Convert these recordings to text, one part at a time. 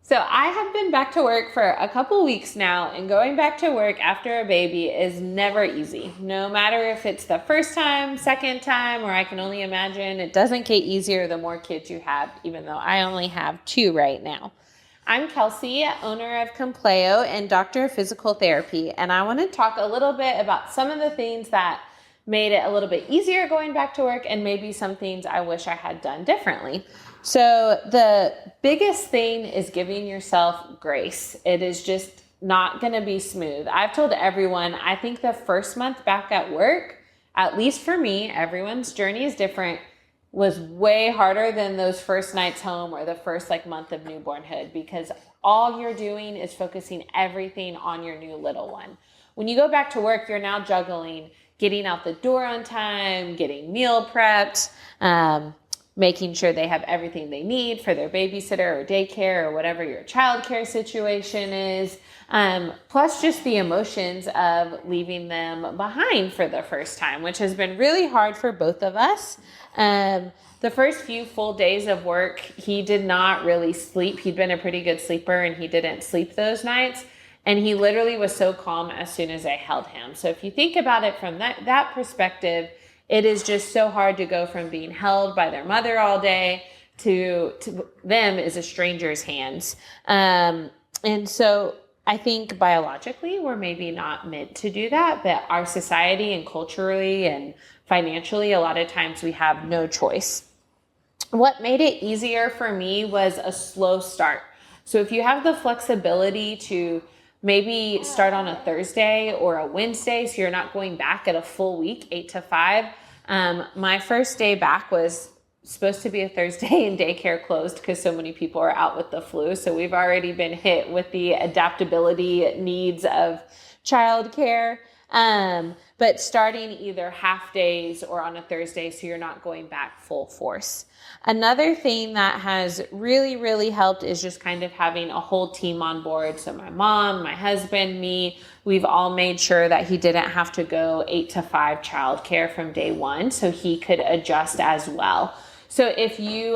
So I have been back to work for a couple weeks now, and going back to work after a baby is never easy. No matter if it's the first time, second time, or I can only imagine it doesn't get easier the more kids you have, even though I only have two right now. I'm Kelsey, owner of Compleo and doctor of physical therapy, and I want to talk a little bit about some of the things that made it a little bit easier going back to work and maybe some things I wish I had done differently. So the biggest thing is giving yourself grace. It is just not going to be smooth. I've told everyone, I think the first month back at work, at least for me, everyone's journey is different, was way harder than those first nights home or the first month of newbornhood, because all you're doing is focusing everything on your new little one. When you go back to work, you're now juggling getting out the door on time, getting meal prepped, making sure they have everything they need for their babysitter or daycare or whatever your childcare situation is, plus just the emotions of leaving them behind for the first time, which has been really hard for both of us. The first few full days of work, he did not really sleep. He'd been a pretty good sleeper and he didn't sleep those nights. And he literally was so calm as soon as I held him. So if you think about it from that perspective, it is just so hard to go from being held by their mother all day to them as a stranger's hands. And so I think biologically, we're maybe not meant to do that, but our society and culturally and financially, a lot of times we have no choice. What made it easier for me was a slow start. So if you have the flexibility to maybe start on a Thursday or a Wednesday, so you're not going back at a full week, 8 to 5. My first day back was supposed to be a Thursday and daycare closed because so many people are out with the flu. So we've already been hit with the adaptability needs of childcare. But starting either half days or on a Thursday, so you're not going back full force. Another thing that has really, really helped is just kind of having a whole team on board. So my mom, my husband, me, we've all made sure that he didn't have to go 8 to 5 childcare from day one, so he could adjust as well. So if you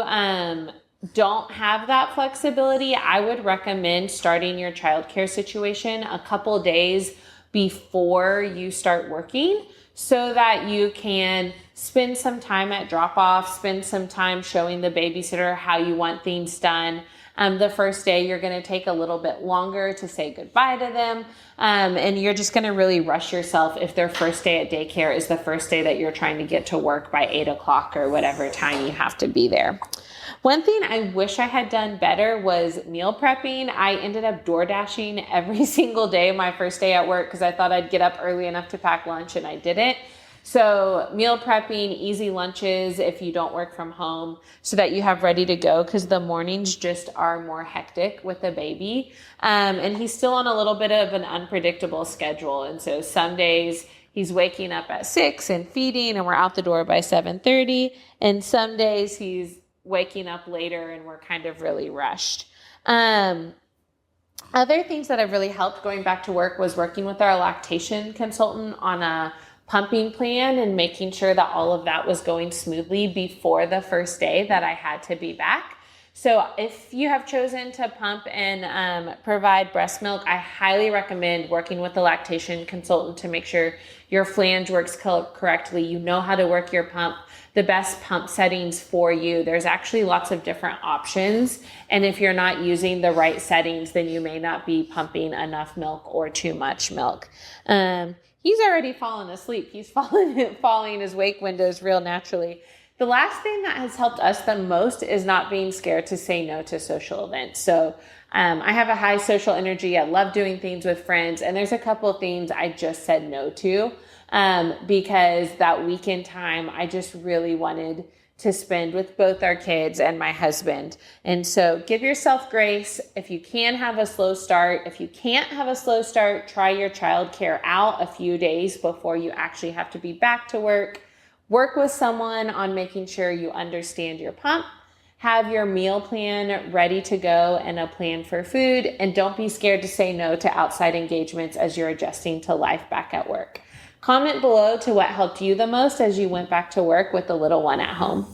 don't have that flexibility, I would recommend starting your childcare situation a couple days before you start working so that you can spend some time at drop-off, spend some time showing the babysitter how you want things done. The first day, you're going to take a little bit longer to say goodbye to them, and you're just going to really rush yourself if their first day at daycare is the first day that you're trying to get to work by 8 o'clock or whatever time you have to be there. One thing I wish I had done better was meal prepping. I ended up door dashing every single day my first day at work because I thought I'd get up early enough to pack lunch, and I didn't. So meal prepping, easy lunches if you don't work from home so that you have ready to go, because the mornings just are more hectic with the baby. And he's still on a little bit of an unpredictable schedule. And so some days he's waking up at 6 and feeding and we're out the door by 7:30. And some days he's waking up later and we're kind of really rushed. Other things that have really helped going back to work was working with our lactation consultant on a pumping plan and making sure that all of that was going smoothly before the first day that I had to be back. So if you have chosen to pump and provide breast milk, I highly recommend working with the lactation consultant to make sure your flange works correctly. You know how to work your pump, the best pump settings for you. There's actually lots of different options. And if you're not using the right settings, then you may not be pumping enough milk or too much milk. He's already fallen asleep. He's falling his wake windows real naturally. The last thing that has helped us the most is not being scared to say no to social events. So I have a high social energy. I love doing things with friends. And there's a couple of things I just said no to because that weekend time, I just really wanted to spend with both our kids and my husband. And so give yourself grace. If you can have a slow start, if you can't have a slow start, try your childcare out a few days before you actually have to be back to work. Work with someone on making sure you understand your pump. Have your meal plan ready to go and a plan for food. And don't be scared to say no to outside engagements as you're adjusting to life back at work. Comment below to what helped you the most as you went back to work with the little one at home.